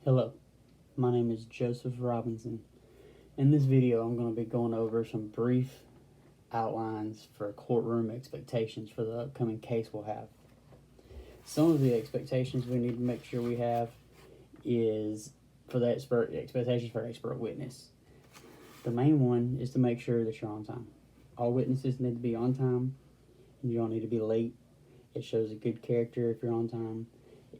Hello, my name is Joseph Robinson. In this video, I'm going to be going over some brief outlines for courtroom expectations for the upcoming case we'll have. Some of the expectations we need to make sure we have is for the expectations for an expert witness. The main one is to make sure that you're on time. All witnesses need to be on time, and you don't need to be late. It shows a good character if you're on time,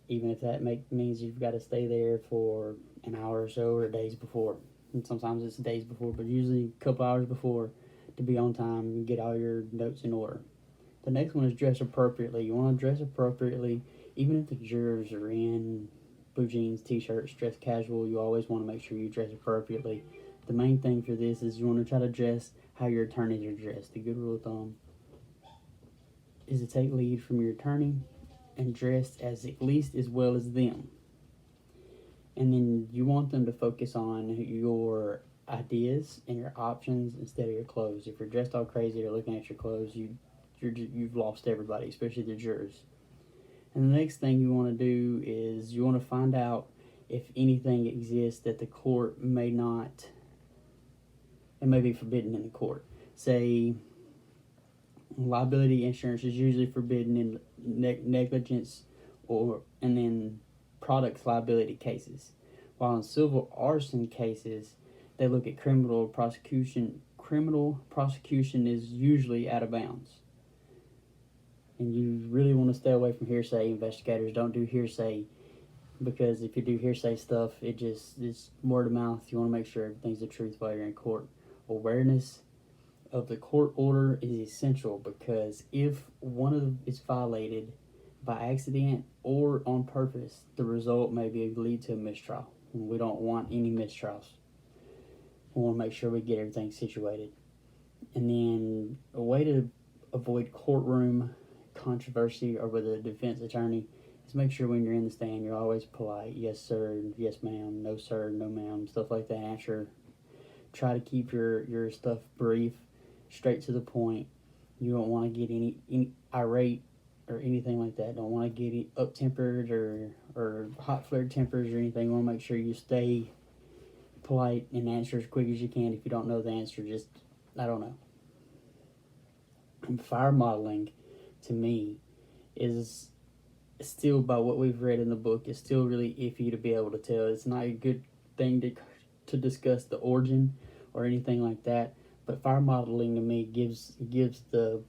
even if that means you've got to stay there for an hour or so or days before. And sometimes it's days before, but usually a couple hours before to be on time and get all your notes in order. The next one is dress appropriately. You want to dress appropriately, even if the jurors are in blue jeans, t-shirts, dress casual. You always want to make sure you dress appropriately. The main thing for this is you want to try to dress how your attorneys are dressed. The good rule of thumb is to take lead from your attorney and dress at least as well as them. And then you want them to focus on your ideas and your options instead of your clothes. If you're dressed all crazy or looking at your clothes, you've lost everybody, especially the jurors. And the next thing you want to do is you want to find out if anything exists that the court may not, it may be forbidden in the court. Say, liability insurance is usually forbidden in negligence and then products liability cases. While in civil arson cases, they look at criminal prosecution. Criminal prosecution is usually out of bounds. And you really want to stay away from hearsay. Investigators don't do hearsay, because if you do hearsay stuff, it's word of mouth. You want to make sure everything's the truth while you're in court. Awareness of the court order is essential, because if one of them is violated by accident or on purpose, the result may lead to a mistrial. And we don't want any mistrials. We want to make sure we get everything situated. And then a way to avoid courtroom controversy or with a defense attorney is make sure when you're in the stand you're always polite. Yes sir, yes ma'am, no sir, no ma'am, stuff like that. Answer. Try to keep your stuff brief, straight to the point. You don't want to get any irate or anything like that. Don't want to get up-tempered or hot-flared tempers or anything. You want to make sure you stay polite and answer as quick as you can. If you don't know the answer, just, I don't know. And fire modeling, to me, is still, by what we've read in the book, is still really iffy to be able to tell. It's not a good thing to discuss the origin or anything like that. But fire modeling, to me, gives the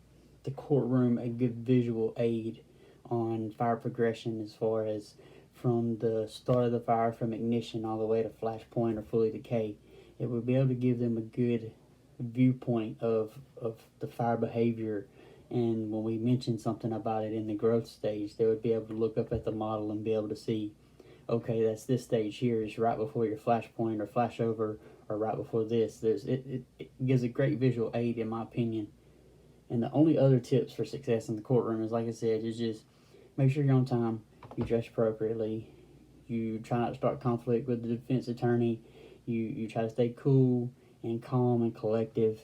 courtroom a good visual aid on fire progression, as far as from the start of the fire, from ignition all the way to flashpoint or fully decay. It would be able to give them a good viewpoint of the fire behavior. And when we mention something about it in the growth stage, they would be able to look up at the model and be able to see, okay, that's this stage here is right before your flashpoint or flashover, or right before this. It gives a great visual aid, in my opinion. And the only other tips for success in the courtroom is, like I said, is just make sure you're on time, you dress appropriately, you try not to start conflict with the defense attorney, you try to stay cool and calm and collective,